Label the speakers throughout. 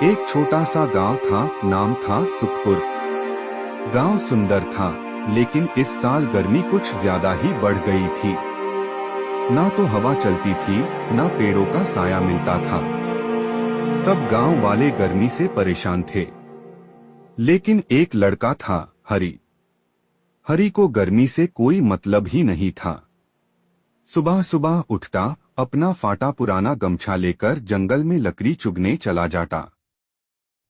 Speaker 1: एक छोटा सा गांव था, नाम था सुखपुर। गांव सुंदर था, लेकिन इस साल गर्मी कुछ ज्यादा ही बढ़ गई थी। ना तो हवा चलती थी, ना पेड़ों का साया मिलता था। सब गांव वाले गर्मी से परेशान थे। लेकिन एक लड़का था, हरी। हरी को गर्मी से कोई मतलब ही नहीं था। सुबह सुबह उठता, अपना फाटा पुराना गमछा लेकर जंगल में लकड़ी चुगने चला जाता।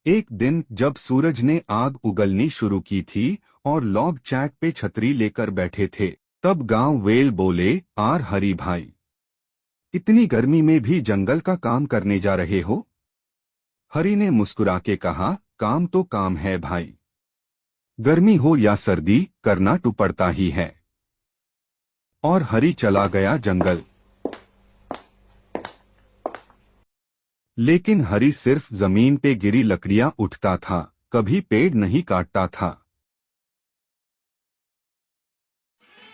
Speaker 1: एक दिन जब सूरज ने आग उगलनी शुरू की थी और लोग चैक पे छतरी लेकर बैठे थे, तब गांव वेल बोले, आर हरी भाई, इतनी गर्मी में भी जंगल का काम करने जा रहे हो? हरी ने मुस्कुरा के कहा, काम तो काम है भाई। गर्मी हो या सर्दी, करना तो पड़ता ही है। और हरी चला गया जंगल। लेकिन हरी सिर्फ जमीन पे गिरी लकड़ियां उठता था, कभी पेड़ नहीं काटता था।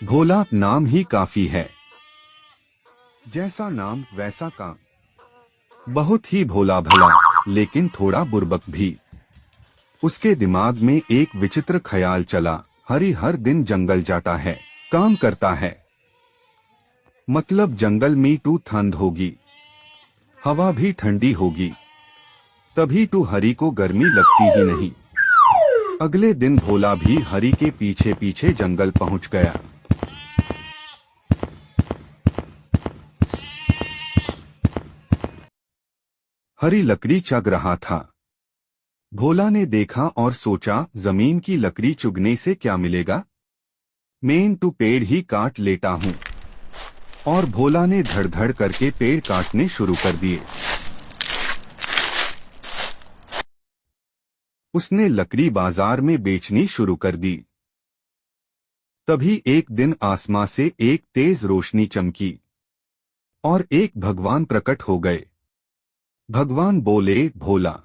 Speaker 1: भोला नाम ही काफी है। जैसा नाम वैसा काम। बहुत ही भोला भला, लेकिन थोड़ा बुर्बक भी। उसके दिमाग में एक विचित्र ख्याल चला, हरी हर दिन जंगल जाता है, काम करता है। मतलब जंगल में तो ठंड होगी, हवा भी ठंडी होगी, तभी तो हरी को गर्मी लगती ही नहीं। अगले दिन भोला भी हरी के पीछे पीछे जंगल पहुंच गया। हरी लकड़ी चग रहा था। भोला ने देखा और सोचा, जमीन की लकड़ी चुगने से क्या मिलेगा, मैं तो पेड़ ही काट लेता हूँ। और भोला ने धड़ धड़ करके पेड़ काटने शुरू कर दिए। उसने लकड़ी बाजार में बेचनी शुरू कर दी। तभी एक दिन आसमां से एक तेज रोशनी चमकी और एक भगवान प्रकट हो गए। भगवान बोले, भोला,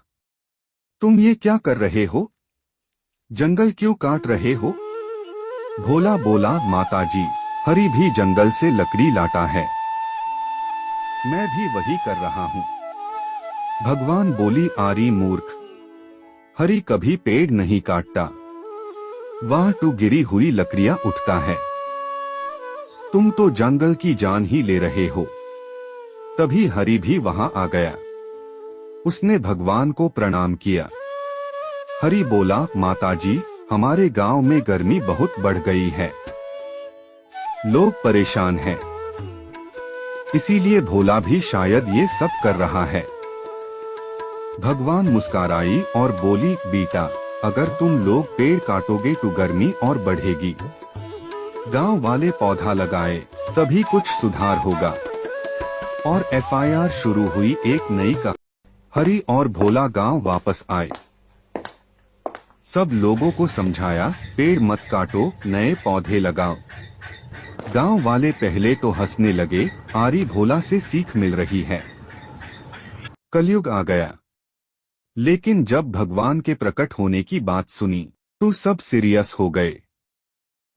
Speaker 1: तुम ये क्या कर रहे हो? जंगल क्यों काट रहे हो? भोला बोला, माताजी, हरी भी जंगल से लकड़ी लाता है, मैं भी वही कर रहा हूँ। भगवान बोली, आरी मूर्ख, हरी कभी पेड़ नहीं काटता, वहां तो गिरी हुई लकड़ियां उठता है। तुम तो जंगल की जान ही ले रहे हो। तभी हरी भी वहां आ गया। उसने भगवान को प्रणाम किया। हरी बोला, माताजी, हमारे गांव में गर्मी बहुत बढ़ गई है, लोग परेशान हैं, इसीलिए भोला भी शायद ये सब कर रहा है। भगवान मुस्कुराई और बोली, बेटा, अगर तुम लोग पेड़ काटोगे तो गर्मी और बढ़ेगी। गांव वाले पौधा लगाए, तभी कुछ सुधार होगा। और एफआईआर शुरू हुई एक नई का। हरी और भोला गांव वापस आए। सब लोगों को समझाया, पेड़ मत काटो, नए पौधे लगाओ। गांव वाले पहले तो हंसने लगे, आरी भोला से सीख मिल रही है। कलयुग आ गया। लेकिन जब भगवान के प्रकट होने की बात सुनी तो सब सीरियस हो गए।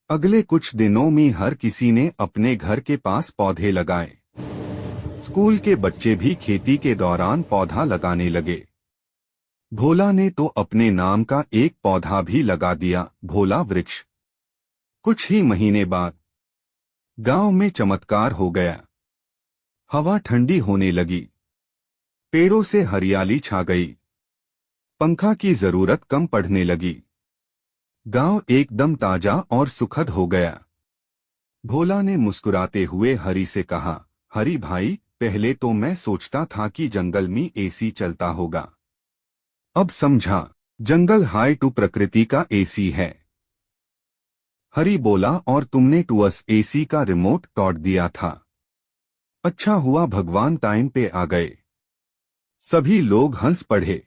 Speaker 1: अगले कुछ दिनों में हर किसी ने अपने घर के पास पौधे लगाए। स्कूल के बच्चे भी खेती के दौरान पौधा लगाने लगे। भोला ने तो अपने नाम का एक पौधा भी लगा दिया, भोला वृक्ष। कुछ ही महीने बाद गांव में चमत्कार हो गया। हवा ठंडी होने लगी, पेड़ों से हरियाली छा गई, पंखा की जरूरत कम पड़ने लगी। गांव एकदम ताजा और सुखद हो गया। भोला ने मुस्कुराते हुए हरी से कहा, हरी भाई, पहले तो मैं सोचता था कि जंगल में एसी चलता होगा, अब समझा, जंगल हाई टू प्रकृति का एसी है। हरी बोला, और तुमने टूअस एसी का रिमोट तोड़ दिया था। अच्छा हुआ भगवान टाइम पे आ गए। सभी लोग हंस पड़े।